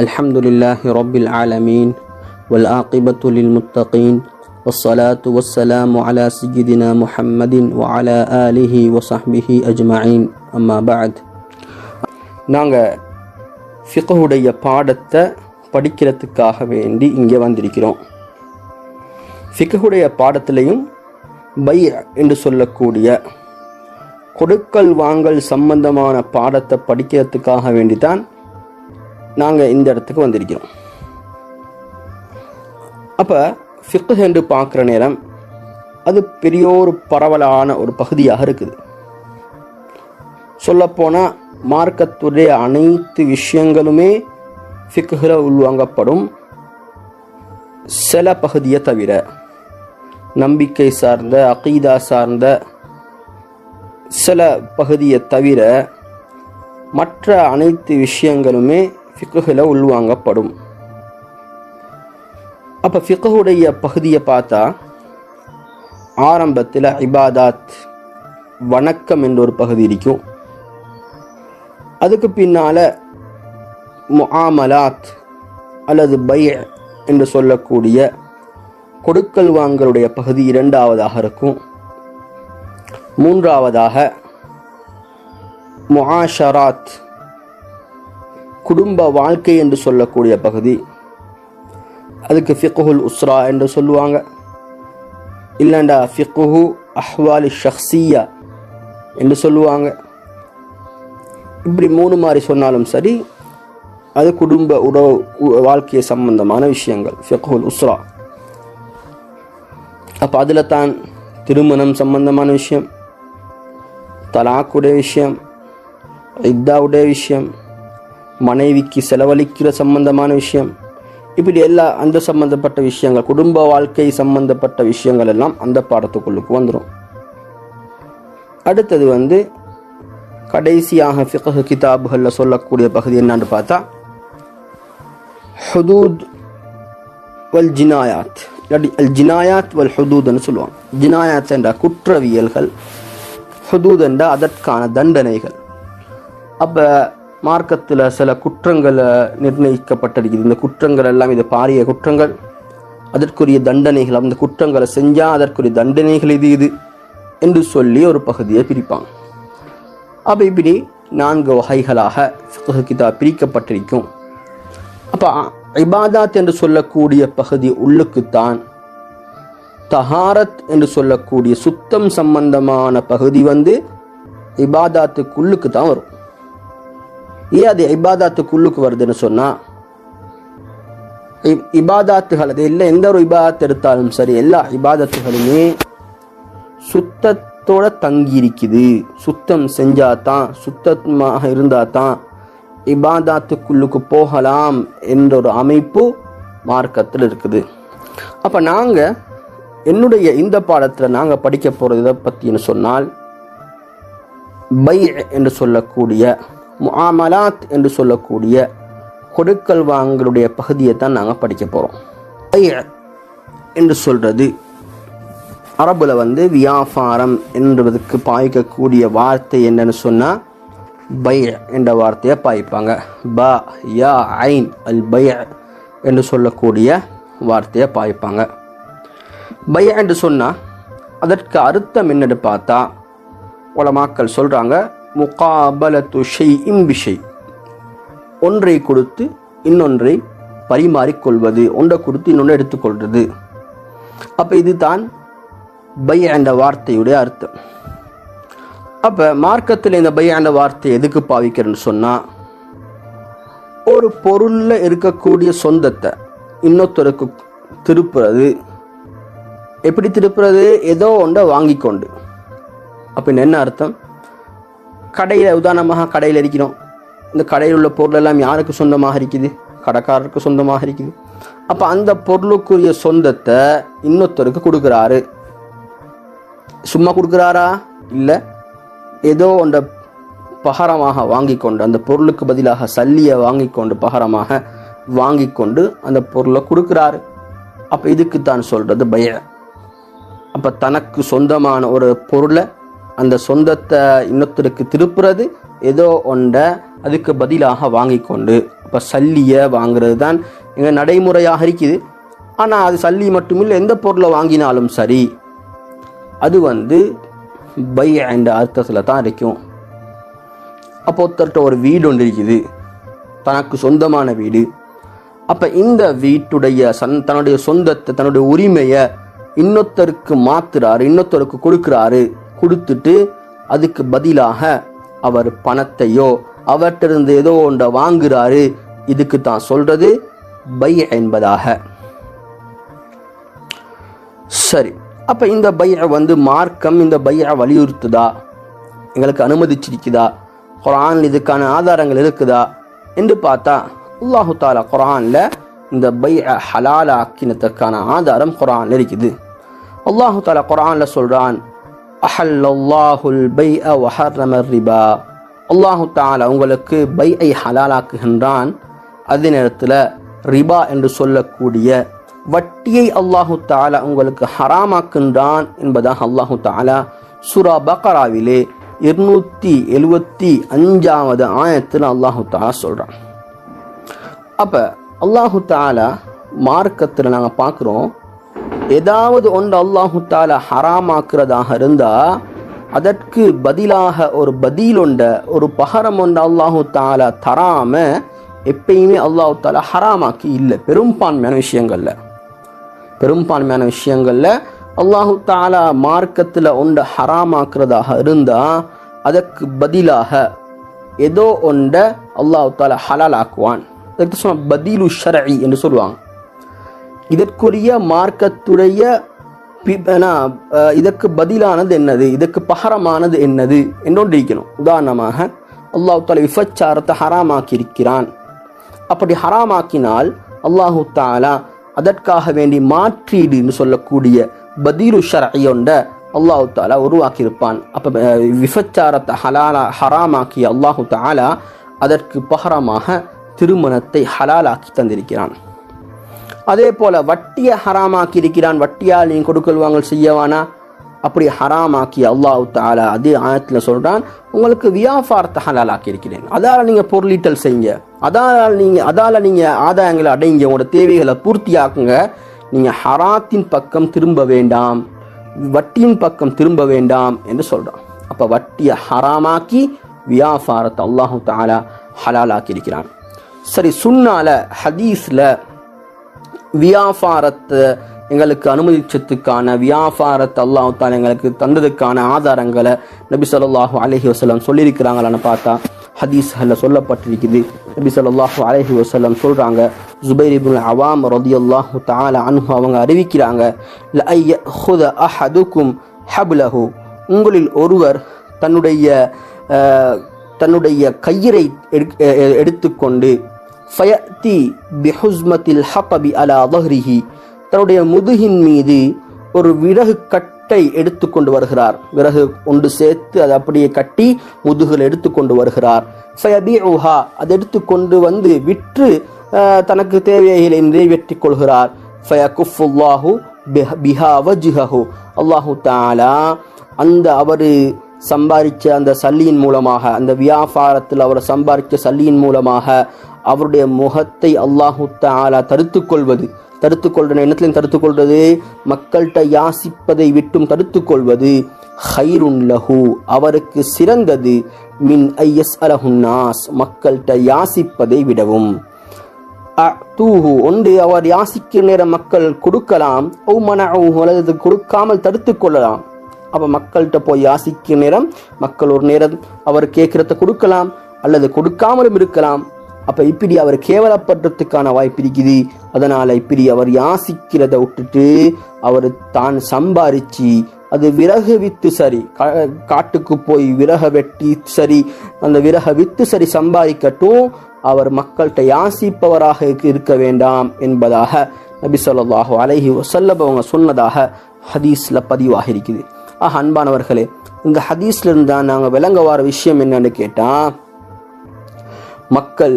الحمد لله رب العالمين والعاقبة للمتقين والصلاة والسلام على سيدنا محمد وعلى آله وصحبه أجمعين أما بعد. நாங்கள் ஃபிக்ஹுடைய பாடத்தை படிக்கிறதுக்காக வேண்டி இங்கே வந்திருக்கிறோம். ஃபிக்ஹுடைய பாடத்திலையும் பை என்று சொல்லக்கூடிய கொடுக்கல் வாங்கல் சம்பந்தமான பாடத்தை படிக்கிறதுக்காக வேண்டித்தான் நாங்கள் இந்த இடத்துக்கு வந்திருக்கிறோம். அப்போ ஃபிக்ஹ் என்று பார்க்குற நேரம் அது பெரிய ஒரு பரவலான ஒரு பகுதியாக இருக்குது. சொல்லப்போனால் மார்க்கத்துடைய அனைத்து விஷயங்களுமே ஃபிக்ஹில் உள்வாங்கப்படும். சில பகுதியை தவிர நம்பிக்கை சார்ந்த அகீதா சார்ந்த சில பகுதியை தவிர மற்ற அனைத்து விஷயங்களுமே ஃபிக்ஹில் உள்வாங்கப்படும். அப்போ ஃபிக்ஹுடைய பகுதியை பார்த்தா ஆரம்பத்தில் இபாதாத் வணக்கம் என்ற ஒரு பகுதி இருக்கும். அதுக்கு பின்னால் முஆமலாத் அல்லது பை என்று சொல்லக்கூடிய கொடுக்கல் வாங்கலுடைய பகுதி இரண்டாவதாக இருக்கும். மூன்றாவதாக முஆஷராத் குடும்ப வாழ்க்கை என்று சொல்லக்கூடிய பகுதி, அதுக்கு ஃபிக்ஹுல் உஸ்ரா என்று சொல்லுவாங்க. இல்லைண்டா ஃபிக்ஹு அஹ்வாலி ஷக்ஸியா என்று சொல்லுவாங்க. இப்படி மூணு மாதிரி சொன்னாலும் சரி, அது குடும்ப உறவு வாழ்க்கை சம்பந்தமான விஷயங்கள் ஃபிக்ஹுல் உஸ்ரா. அப்போ அதில் தான் திருமணம் சம்பந்தமான விஷயம், தலாக்குடைய விஷயம், இத்தாவுடைய விஷயம், மனைவிக்கு செலவழிக்கிற சம்பந்தமான விஷயம், இப்படி எல்லா அந்த சம்பந்தப்பட்ட விஷயங்கள், குடும்ப வாழ்க்கை சம்பந்தப்பட்ட விஷயங்கள் எல்லாம் அந்த பாடத்துக்குள்ளுக்கு வந்துடும். அடுத்தது கடைசியாக ஃபிக்ஹ் கிதாபுகளில் சொல்லக்கூடிய பகுதி என்னான்னு பார்த்தா ஹுதூத் வல் ஜினாயாத், அல் ஜினாயாத் வல் ஹுதூத்னு சொல்லுவாங்க. ஜினாயாத் என்ற குற்றவியல்கள், ஹுதூத் என்ற அதற்கான தண்டனைகள். அப்போ மார்க்கத்தில் சில குற்றங்களை நிர்ணயிக்கப்பட்டிருக்குது. இந்த குற்றங்கள் எல்லாம் இது பாரிய குற்றங்கள், அதற்குரிய தண்டனைகள், அந்த குற்றங்களை செஞ்சால் அதற்குரிய தண்டனைகள் இது என்று சொல்லி ஒரு பகுதியை பிரிப்பாங்க. அப்போ இப்படி 4 வகைகளாக ஃபிக்ஹ் கிதாப் பிரிக்கப்பட்டிருக்கும். அப்போ இபாதாத் என்று சொல்லக்கூடிய பகுதி உள்ளுக்குத்தான், தஹாரத் என்று சொல்லக்கூடிய சுத்தம் சம்பந்தமான பகுதி இபாதாத்துக்குள்ளுக்கு தான் வரும். ஏன் அது இபாதாத்துக்குள்ளுக்கு வருதுன்னு சொன்னால், இபாதாத்துகள் அது இல்லை, எந்த ஒரு இபாதத் எடுத்தாலும் சரி, எல்லா இபாதத்துகளுமே சுத்தத்தோட தங்கி இருக்குது. சுத்தம் செஞ்சாதான், சுத்தமாக இருந்தால் தான் இபாதாத்துக்குள்ளுக்கு போகலாம் என்ற ஒரு அமைப்பு மார்க்கத்தில் இருக்குது. அப்போ நாங்கள் என்னுடைய இந்த பாடத்தில் நாங்கள் படிக்க போகிறது இதை பற்றின்னு சொன்னால், பை என்று சொல்லக்கூடிய முஆமலாத் என்று சொல்லக்கூடிய கொடுக்கல் வாங்கலுடைய பகுதியை தான் நாங்கள் படிக்க போகிறோம். பை என்று சொல்கிறது அரபுல வியாபாரம் என்பதற்கு பாய்க்கக்கூடிய வார்த்தை என்னன்னு சொன்னால் பை என்ற வார்த்தையை பாய்ப்பாங்க. ப யா ஐன் அல் பை என்று சொல்லக்கூடிய வார்த்தையை பாய்ப்பாங்க. பை என்று சொன்னால் அதற்கு அர்த்தம் என்னன்னு பார்த்தா உலமாக்கள் சொல்கிறாங்க, முகாபலத்து ஷைஇன் பிஷை, ஒன்றை கொடுத்து இன்னொன்றை பரிமாறிக்கொள்வது, ஒன்றை கொடுத்து இன்னொன்று எடுத்துக்கொள்வது. அப்போ இதுதான் பை என்ற வார்த்தையுடைய அர்த்தம். அப்போ மார்க்கத்தில் இந்த பை என்ற வார்த்தை எதுக்கு பாவிக்கிறேன்னு சொன்னால், ஒரு பொருளில் இருக்கக்கூடிய சொந்தத்தை இன்னொருத்தருக்கு திருப்புறது. எப்படி திருப்புறது? ஏதோ ஒன்றை வாங்கி கொண்டு. அப்படின்னு என்ன அர்த்தம்? கடையில், உதாரணமாக கடையில் இருக்கிறோம், இந்த கடையில் உள்ள பொருள் எல்லாம் யாருக்கு சொந்தமாக இருக்குது? கடைக்காரருக்கு சொந்தமாக இருக்குது. அப்போ அந்த பொருளுக்குரிய சொந்தத்தை இன்னொருத்தருக்கு கொடுக்குறாரு. சும்மா கொடுக்குறாரா? இல்லை, ஏதோ ஒன்றை பகரமாக வாங்கி கொண்டு, அந்த பொருளுக்கு பதிலாக சல்லியை வாங்கி கொண்டு, பகரமாக வாங்கி கொண்டு அந்த பொருளை கொடுக்குறாரு. அப்போ இதுக்கு தான் சொல்கிறது பை. அப்போ தனக்கு சொந்தமான ஒரு பொருளை, அந்த சொந்தத்தை இன்னொருத்தருக்கு திருப்புறது, ஏதோ ஒன்றை அதுக்கு பதிலாக வாங்கி கொண்டு, அப்போ சல்லியை வாங்குறது தான் எங்கள் நடைமுறையாக இருக்குது. ஆனால் அது சல்லி மட்டுமில்லை, எந்த பொருளை வாங்கினாலும் சரி அது பை என்ற அர்த்தத்தில் தான் இருக்கும். அப்போ ஒருத்தர்கிட்ட ஒரு வீடு ஒன்று இருக்குது, தனக்கு சொந்தமான வீடு. அப்போ இந்த வீட்டுடைய தன்னுடைய சொந்தத்தை, தன்னுடைய உரிமையை இன்னொருத்தருக்கு மாத்துறாரு, இன்னொருத்தருக்கு கொடுக்குறாரு. கொடுத்துட்டு அதுக்கு பதிலாக அவர் பணத்தையோ அவற்றிருந்து ஏதோ ஒன்றை வாங்குறாரு. இதுக்கு தான் சொல்றது பை என்பதாக. சரி, அப்ப இந்த பைய மார்க்கம் இந்த பைய வலியுறுத்துதா, எங்களுக்கு அனுமதிச்சிருக்குதா, குர்ஆன் இதுக்கான ஆதாரங்கள் இருக்குதா என்று பார்த்தா அல்லாஹு தாலா குர்ஆன்ல இந்த பைய ஹலால் ஆக்கினதுக்கான ஆதாரம் குர்ஆன்ல இருக்குது. அல்லாஹு தாலா குர்ஆன்ல சொல்றான், அஹல்லல்லாஹுல் பைஅ வ ஹர்ரமர் ரிபா. அல்லாஹு தாலா உங்களுக்கு பையை ஹலாலாக்குகின்றான், அதே நேரத்தில் ரிபா என்று சொல்லக்கூடிய வட்டியை அல்லாஹு தாலா உங்களுக்கு ஹராமாக்குன்றான் என்பதாக அல்லாஹு தாலா சூரா பக்ராவிலே 275வது ஆயத்தில் அல்லாஹு தாலா சொல்றான். அப்ப அல்லாஹு தாலா மார்க்கத்தில் நாங்கள் பார்க்குறோம், ஏதாவது ஒன்று அல்லாஹு தாலா ஹராமாக்குறதாக இருந்தா அதற்கு பதிலாக ஒரு பதில் ஒன்ற, ஒரு பகரம் ஒன்று அல்லாஹு தாலா தராம எப்பயுமே அல்லாஹு தாலா ஹராமாக்கி இல்லை. பெரும்பான்மையான விஷயங்கள்ல அல்லாஹு தாலா மார்க்கத்தில் ஒன்றை ஹராமாக்குறதாக இருந்தா அதற்கு பதிலாக ஏதோ ஒன்றை அல்லாஹு தாலா ஹலால் ஆக்குவான். பதிலு ஷர்இ என்று சொல்லுவாங்க. இதற்குரிய மார்க்கத்துடைய இதற்கு பதிலானது என்னது, இதற்கு பகரமானது என்னது என்றொன்று இருக்கணும். உதாரணமாக அல்லாஹு தாலா விபச்சாரத்தை ஹராமாக்கி இருக்கிறான். அப்படி ஹராமாக்கினால் அல்லாஹு தாலா அதற்காக வேண்டி மாற்றீடு என்று சொல்லக்கூடிய பதிலு ஷர்இ ஒன்றை அல்லாஹு தாலா உருவாக்கியிருப்பான். அப்போ விபச்சாரத்தை ஹராமாக்கிய அல்லாஹு தாலா அதற்கு பகரமாக திருமணத்தை ஹலாலாக்கி தந்திருக்கிறான். அதே போல வட்டியை ஹராமாக்கி இருக்கிறான். வட்டியால் நீங்க கொடுக்கல் வாங்கல் செய்யவானா, அப்படி ஹராமாக்கி அல்லாஹு தாலா அதே ஆயத்தில் சொல்றான், உங்களுக்கு வியாபாரத்தை ஹலாலாக்கி இருக்கிறேன், அதால நீங்க பொருளீட்டல் செய்யுங்க, அதால நீங்க ஆதாயங்களை அடைங்க, உங்களோட தேவைகளை பூர்த்தியாக்குங்க, நீங்க ஹராத்தின் பக்கம் திரும்ப வேண்டாம், வட்டியின் பக்கம் திரும்ப வேண்டாம் என்று சொல்றான். அப்ப வட்டியை ஹராமாக்கி வியாபாரத்தை அல்லாஹு தாலா ஹலாலாக்கி இருக்கிறான். சரி, சுன்னால ஹதீஸ்ல வியாபாரத்தை எங்களுக்கு அனுமதிச்சதுக்கான, வியாபாரத்தை அல்லாஹ் தாலா எங்களுக்கு தந்ததுக்கான ஆதாரங்களை நபி ஸல்லல்லாஹு அலைஹி வஸல்லம் சொல்லியிருக்கிறாங்களான்னு பார்த்தா ஹதீஸ்ல சொல்லப்பட்டிருக்குது. நபி ஸல்லல்லாஹு அலைஹி வஸல்லம் சொல்றாங்க, ஜுபைர் இப்னு அவாம் ரலியல்லாஹு தஆலா அன்ஹு அவங்க அறிவிக்கிறாங்க, லஅய்யஹுத அஹதுக்கும் ஹப்லஹு, உங்களில் ஒருவர் தன்னுடைய கயிறை எடுத்துக்கொண்டு ஃபயத்தி பிஹுஸ்மத்தில் ஹபபி அலா ظهரிஹி, தன்னுடைய முதுகின் மீது ஒரு விறகு கட்டை எடுத்துக்கொண்டு வருகிறார். விறகு ஒன்று சேர்த்து அதை அப்படியே கட்டி முதுகில் எடுத்துக்கொண்டு வருகிறார். ஃபயபீஉஹா, அதை எடுத்துக்கொண்டு விற்று தனக்கு தேவைகளை நிறைவேற்றிக் கொள்கிறார். ஃபயகுஃபுல்லாஹு பிஹா வஜ்ஹஹு, அல்லாஹு தஆலா அந்த அவரு சம்பாதிச்ச அந்த சல்லியின் மூலமாக, அந்த வியாபாரத்தில் அவர் சம்பாதிச்ச சல்லியின் மூலமாக அவருடைய முகத்தை அல்லாஹு தஆலா தடுத்துக்கொள்ற எண்ணத்திலையும் தடுத்துக்கொள்வது, மக்கள்கிட்ட யாசிப்பதை விட்டும் தடுத்துக்கொள்வது, ஹைருன் லஹு, அவருக்கு சிறந்தது, மின் ஐயஸ்அலஹுன் நாஸ், மக்கள்கிட்ட யாசிப்பதை விடவும். அத்தூஹு, ஒன்று அவர் யாசிக்கிற நேரம் மக்கள் கொடுக்கலாம், ஓ மனஊஹு, அல்லது கொடுக்காமல் தடுத்துக்கொள்ளலாம். அப்ப மக்கள்கிட்ட போய் யாசிக்கிற நேரம் மக்கள் ஒரு நேரம் அவர் கேட்கிறத கொடுக்கலாம் அல்லது கொடுக்காமலும் இருக்கலாம். அப்ப இப்படி அவர் கேவலப்படுறதுக்கான வாய்ப்பு இருக்குது. அதனால இப்படி அவர் யாசிக்கிறத விட்டுட்டு அவர் தான் சம்பாரிச்சு, அது விறகு வித்து சரி, காட்டுக்கு போய் விறக வெட்டி சரி, அந்த விறக வித்து சரி சம்பாதிக்கட்டும், அவர் மக்கள்கிட்ட யாசிப்பவராக இருக்க வேண்டாம் என்பதாக நபி ஸல்லல்லாஹு அலைஹி வஸல்லம் அவங்க சொன்னதாக ஹதீஸ்ல பதிவாக இருக்குது. அன்பானவர்களே, இந்த ஹதீஸ்ல இருந்தா நாங்க விளங்க வர விஷயம் என்னன்னு கேட்டா, மக்கள்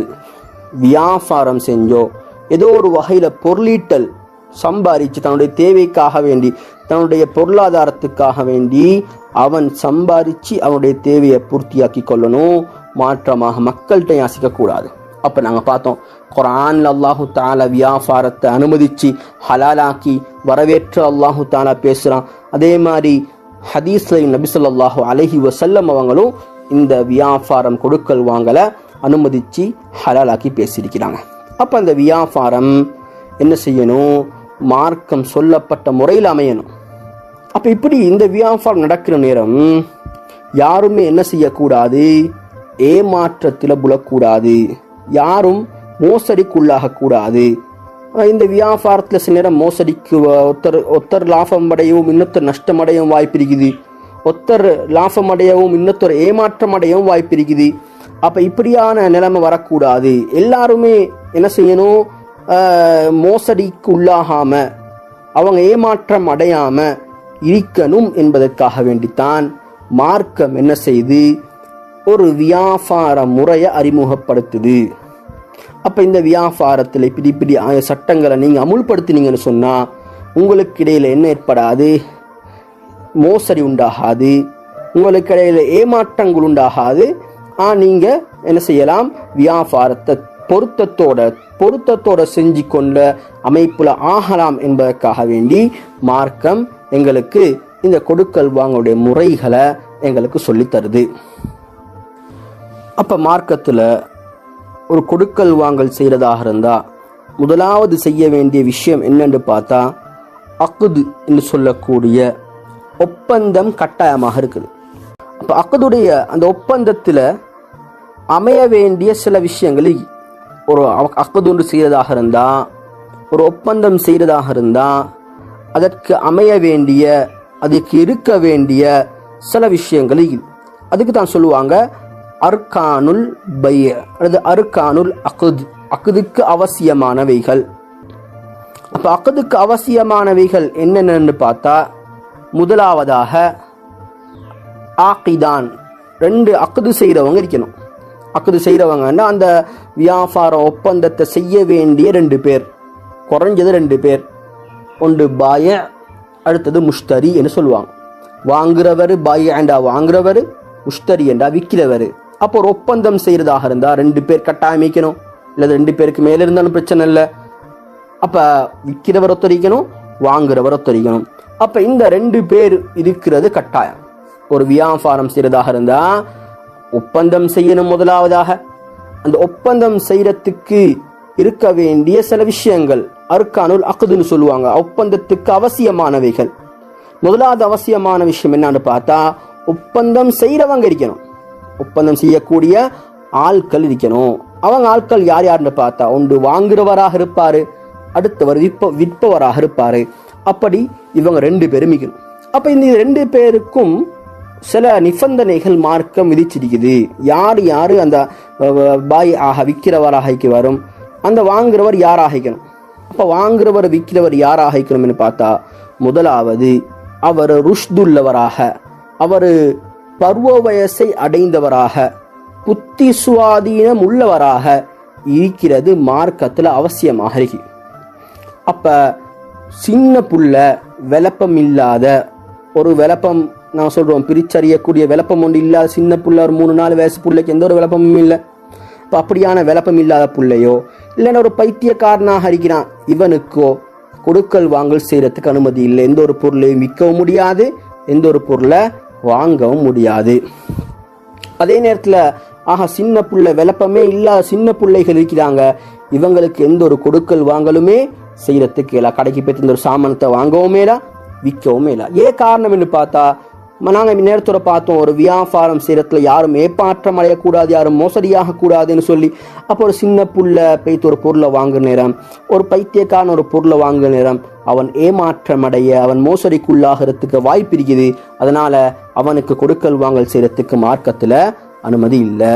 வியாபாரம் செஞ்சோ ஏதோ ஒரு வகையில பொருளீட்டல் சம்பாதிச்சு தன்னுடைய தேவைக்காக வேண்டி, தன்னுடைய பொருளாதாரத்துக்காக வேண்டி அவன் சம்பாதிச்சு அவனுடைய தேவையை பூர்த்தியாக்கி கொள்ளணும். மாற்றமாக மக்கள்கிட்ட யாசிக்க கூடாது. அப்போ நாங்கள் பார்த்தோம், குர்ஆன்ல அல்லாஹு தாலா வியாபாரத்தை அனுமதிச்சு ஹலாலாக்கி வரவேற்று அல்லாஹு தாலா பேசுகிறான். அதே மாதிரி ஹதீஸ்லையும் நபி ஸல்லல்லாஹு அலைஹி வஸல்லம் அவங்களும் இந்த வியாபாரம் கொடுக்கல் வாங்கலை அனுமதிச்சு ஹலாலாக்கி பேசியிருக்கிறாங்க. அப்போ அந்த வியாபாரம் என்ன செய்யணும்? மார்க்கம் சொல்லப்பட்ட முறையில் அமையணும். அப்போ இப்படி இந்த வியாபாரம் நடக்கிற நேரம் யாருமே என்ன செய்யக்கூடாது? ஏமாற்றத்தில் புலக்கூடாது, யாரும் மோசடிக்குள்ளாகக்கூடாது. இந்த வியாபாரத்தில் சில நேரம் மோசடிக்கு ஒருத்தர் லாபம் அடையவும் இன்னொருத்தர் நஷ்டம் அடையவும் வாய்ப்பு இருக்குது, ஒருத்தர் லாபம் அடையவும் இன்னொருத்தர் ஏமாற்றம் அடையவும் வாய்ப்பு இருக்குது. அப்போ இப்படியான நிலைமை வரக்கூடாது. எல்லாருமே என்ன செய்யணும்? மோசடிக்கு உள்ளாகாம அவங்க ஏமாற்றம் அடையாம இருக்கணும் என்பதற்காக வேண்டித்தான் மார்க்கம் என்ன செய்து ஒரு வியாபார முறையை அறிமுகப்படுத்துது. அப்போ இந்த வியாபாரத்தில் இப்படி இப்படி சட்டங்களை நீங்கள் அமுல்படுத்தினீங்கன்னு சொன்னால் உங்களுக்கு இடையில் என்ன ஏற்படாது? மோசடி உண்டாகாது, உங்களுக்கு இடையில் ஏமாற்றங்கள் உண்டாகாது. நீங்கள் என்ன செய்யலாம்? வியாபாரத்தை பொருத்தத்தோட செஞ்சு கொண்ட அமைப்புல ஆகலாம் என்பதற்காக வேண்டி மார்க்கம் எங்களுக்கு இந்த கொடுக்கல் வாங்களுடைய முறைகளை எங்களுக்கு சொல்லி தருது. அப்ப மார்க்கத்துல ஒரு கொடுக்கல் வாங்கல் செய்யறதாக இருந்தா முதலாவது செய்ய வேண்டிய விஷயம் என்னன்னு பார்த்தா அக்து என்று சொல்லக்கூடிய ஒப்பந்தம் கட்டாயமாக இருக்குது. அப்ப அக்துடைய அந்த ஒப்பந்தத்துல அமைய வேண்டிய சில விஷயங்கள், ஒரு அக்து ஒன்று செய்யறதாக இருந்தா, ஒரு ஒப்பந்தம் செய்யறதாக இருந்தா அதற்கு அமைய வேண்டிய, அதுக்கு இருக்க வேண்டிய சில விஷயங்கள் அதுக்கு தான் சொல்லுவாங்க அர்கானுல் பை அல்லது அர்கானுல் அக்து, அக்துக்கு அவசியமானவைகள். அப்ப அக்துக்கு அவசியமானவைகள் என்னென்னு பார்த்தா முதலாவதாக ஆகிதான், 2 அக்து செய்கிறவங்க இருக்கணும். அக்து செய்கிறவங்கன்னா அந்த வியாபார ஒப்பந்தத்தை செய்ய வேண்டிய 2 பேர், குறைஞ்சது 2 பேர். ஒன்று பாய, அடுத்தது முஷ்தரி என்று சொல்லுவாங்க. வாங்குறவர் பாய என்றா வாங்குறவர், முஷ்தரி என்றா விற்கிறவர். அப்போ ஒரு ஒப்பந்தம் செய்யறதாக இருந்தா 2 பேர் கட்டாயம் வைக்கணும், இல்லை 2 பேருக்கு மேலே இருந்தாலும் பிரச்சனை இல்லை. அப்ப விற்கிறவர் ஒத்தரிக்கணும், வாங்குறவர் ஒத்தரிக்கணும். அப்ப இந்த 2 பேர் இருக்கிறது கட்டாயம். ஒரு வியாபாரம் செய்யறதாக இருந்தா ஒப்பந்தம் செய்யணும். முதலாவதாக அந்த ஒப்பந்தம் செய்யறதுக்கு இருக்க வேண்டிய சில விஷயங்கள் அர்கானுல் அக்துன்னு சொல்லுவாங்க, ஒப்பந்தத்துக்கு அவசியமானவைகள். முதலாவது அவசியமான விஷயம் என்னன்னு பார்த்தா ஒப்பந்தம் செய்யறவங்க இருக்கணும், ஒப்பந்தம் செய்யக்கூடிய ஆட்கள் இருக்கணும். அவங்க ஆட்கள் யார் யாருன்னு பார்த்தா ஒன்று வாங்குறவராக இருப்பாரு, அடுத்தவர் விற்பவராக இருப்பாரு. அப்படி இவங்க 2 பேரும் இருக்கணும். அப்ப இந்த 2 பேருக்கும் சில நிபந்தனைகள் மார்க்கம் விதிச்சிருக்குது. யார் யாரு அந்த பாய் ஆக விற்கிறவராக வரும், அந்த வாங்குறவர் யார் ஆகிக்கணும். அப்ப வாங்குறவர் விற்கிறவர் யார் ஆகிக்கணும்னு பார்த்தா முதலாவது அவர் ருஷ்துள்ளவராக, அவர் பருவ வயசை அடைந்தவராக, புத்தி சுவாதீனம் உள்ளவராக இருக்கிறது மார்க்கத்துல அவசியமாக இருக்கு. அப்ப சின்ன புள்ள விளப்பம் இல்லாத, ஒரு விளப்பம் நான் சொல்றோம் பிரிச்சறியக்கூடிய விளப்பம் ஒன்று இல்லாத சின்ன புள்ள, ஒரு 3-4 வயசு பிள்ளைக்கு எந்த ஒரு விளப்பமும் இல்லை. இப்போ அப்படியான விளப்பம் இல்லாத பிள்ளையோ இல்லைன்னா ஒரு பைத்தியக்காரனாக இருக்கிறான், இவனுக்கோ கொடுக்கல் வாங்கல் செய்யறதுக்கு அனுமதி இல்லை. எந்த ஒரு பொருளையும் விற்கவும் முடியாது, எந்த ஒரு பொருளை வாங்கவும் முடியாது. அதே நேரத்தில் சின்ன புள்ள விளப்பமே இல்லாத சின்ன பிள்ளைகள் இருக்கிறாங்க, இவங்களுக்கு எந்த ஒரு கொடுக்கல் வாங்கலுமே செய்யறதுக்கு இல்லை. கடைக்கு போய் இந்த ஒரு சாமானத்தை வாங்கவும் மேலா, விற்கவும் இல்லை. ஏன் காரணம் என்று பார்த்தா நாங்கள் நேரத்தோட பார்த்தோம், ஒரு வியாபாரம் செய்யறதுல யாரும் ஏமாற்றம் அடையக்கூடாது, யாரும் மோசடியாக கூடாதுன்னு சொல்லி. அப்போ ஒரு சின்ன புள்ள போய்த்து ஒரு பொருளை வாங்குற நேரம், ஒரு பைத்தியக்காரன் ஒரு பொருளை வாங்குற நேரம் அவன் ஏமாற்றம் அடைய, அவன் மோசடிக்குள்ளாகிறதுக்கு வாய்ப்பு இருக்குது. அதனால அவனுக்கு கொடுக்கல் வாங்கல் செய்யறதுக்கு மார்க்கத்துல அனுமதி இல்லை.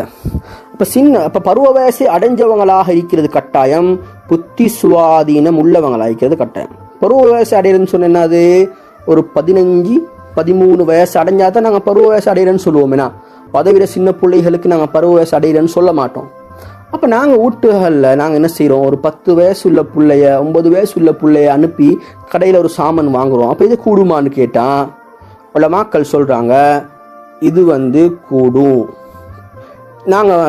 அப்ப பருவ வயசை அடைஞ்சவங்களாக இருக்கிறது கட்டாயம், புத்தி சுவாதீனம் உள்ளவங்களாக இருக்கிறது கட்டாயம். பருவ வயசு அடையிறதுன்னு சொன்ன என்னது, ஒரு 15-13 வயசு அடைஞ்சாதான் நாங்கள் பருவ வயசு அடையிறேன்னு சொல்லுவோம். அதை விட சின்ன பிள்ளைகளுக்கு நாங்கள் பருவ வயசு அடையிறேன்னு சொல்ல மாட்டோம். அப்போ நாங்கள் வீட்டுகளில் நாங்கள் என்ன செய்கிறோம், ஒரு 10 வயசு உள்ள பிள்ளைய 9 வயசு உள்ள பிள்ளைய அனுப்பி கடையில் ஒரு சாமான் வாங்குகிறோம். அப்போ இது கூடுமான்னு கேட்டால் உலமாக்கள் சொல்கிறாங்க இது கூடும். நாங்கள்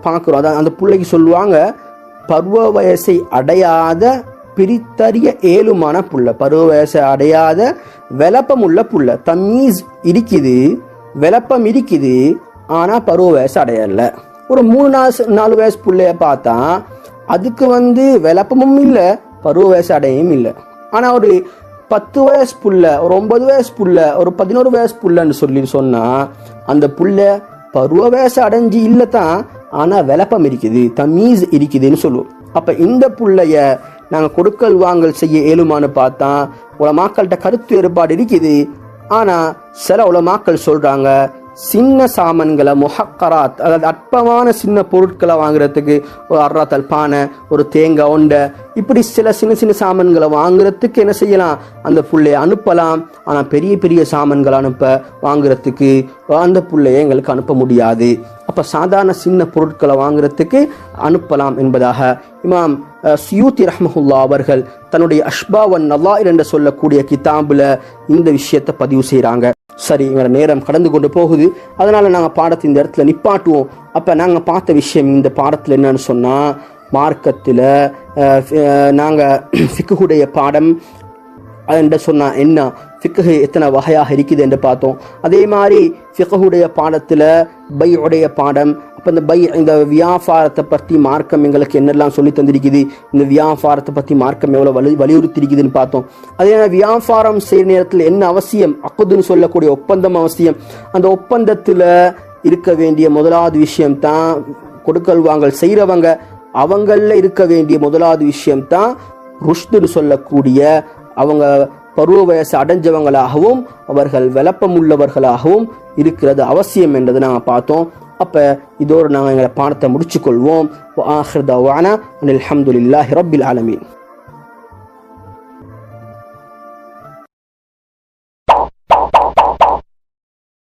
பார்க்குறோம். அதான் அந்த பிள்ளைக்கு சொல்லுவாங்க பருவ வயசை அடையாத பிரித்தறிய ஏழுமான புள்ள, பருவ வயசை அடையாத விளப்பம் உள்ள புள்ள. தம்மீஸ் இருக்குது, விளப்பம் இருக்குது, ஆனா பருவ வயசு அடையல. ஒரு 3-4 வயசு புள்ளைய பார்த்தா அதுக்கு விளப்பமும் இல்லை, பருவ வயசு அடையும் இல்லை. ஆனா ஒரு 10 வயசு புள்ள, ஒரு 9 வயசு புள்ள, ஒரு 11 வயசு புள்ளன்னு சொன்னா அந்த புள்ள பருவ வயசு அடைஞ்சு இல்லைத்தான், ஆனா விளப்பம் இருக்குது, தமீஸ் இருக்குதுன்னு சொல்லுவோம். அப்ப இந்த புள்ளைய நாங்க கொடுக்கல் வாங்கல் செய்ய ஏழுமானு பார்த்தா உலமாக்கள்கிட்ட கருத்து வேறுபாடு இருக்குது. ஆனா சில உலமாக்கள் சொல்றாங்க சின்ன சாமான்களை முஹக்கராத், அதாவது அற்பமான சின்ன பொருட்களை வாங்குறதுக்கு, ஒரு அர்ராத்தல் பானை, ஒரு தேங்காய் ஒண்டை, இப்படி சில சின்ன சாமான்களை வாங்குறதுக்கு என்ன செய்யலாம், அந்த புள்ளைய அனுப்பலாம். ஆனால் பெரிய பெரிய சாமான்களை வாங்குறதுக்கு அந்த புள்ளைய எங்களுக்கு அனுப்ப முடியாது. அப்போ சாதாரண சின்ன பொருட்களை வாங்குறதுக்கு அனுப்பலாம் என்பதாக இமாம் சுயூத்தி ரஹ்மஹுல்லா அவர்கள் தன்னுடைய அஷ்பாவன் நவாயிர் என்று சொல்லக்கூடிய கிதாபுல இந்த விஷயத்தை பதிவு செய்கிறாங்க. சரி, எங்களோட நேரம் கடந்து கொண்டு போகுது, அதனால நாங்கள் பாடத்தை இந்த இடத்துல நிப்பாட்டுவோம். அப்போ நாங்கள் பார்த்த விஷயம் இந்த பாடத்தில் என்னன்னு சொன்னால், மார்க்கத்தில் நாங்கள் ஃபிக்குடைய பாடம் என்று சொன்னால் என்ன, ஃபிக்கு எத்தனை வகையாக இருக்குது என்று பார்த்தோம். அதே மாதிரி ஃபிக்குடைய பாடத்தில் பை உடைய பாடம். அப்போ இந்த பை, இந்த வியாபாரத்தை பற்றி மார்க்கம் எங்களுக்கு என்னெல்லாம் சொல்லி தந்திருக்குது, இந்த வியாபாரத்தை பற்றி மார்க்கம் எவ்வளோ வலியுறுத்தி இருக்குதுன்னு பார்த்தோம். அதே வியாபாரம் செய்கிற நேரத்தில் என்ன அவசியம், அக்குதுன்னு சொல்லக்கூடிய ஒப்பந்தம் அவசியம். அந்த ஒப்பந்தத்தில் இருக்க வேண்டிய முதலாவது விஷயம்தான், கொடுக்கல் வாங்கல் செய்கிறவங்க அவங்களில் இருக்க வேண்டிய முதலாவது விஷயம்தான் ருஷ்துன்னு சொல்லக்கூடிய அவங்க பருவ வயசு அடைஞ்சவங்களாகவும் அவர்கள் விளப்பம் உள்ளவர்களாகவும் இருக்கிறது அவசியம் என்றதை நாங்கள் பார்த்தோம். அப்போ இதோடு நாங்கள் எங்களை பாடத்தை முடிச்சுக்கொள்வோம். ஆஹிர் தஅவானா அனில் ஹம்துலில்லாஹி ரப்பில் ஆலமீன்.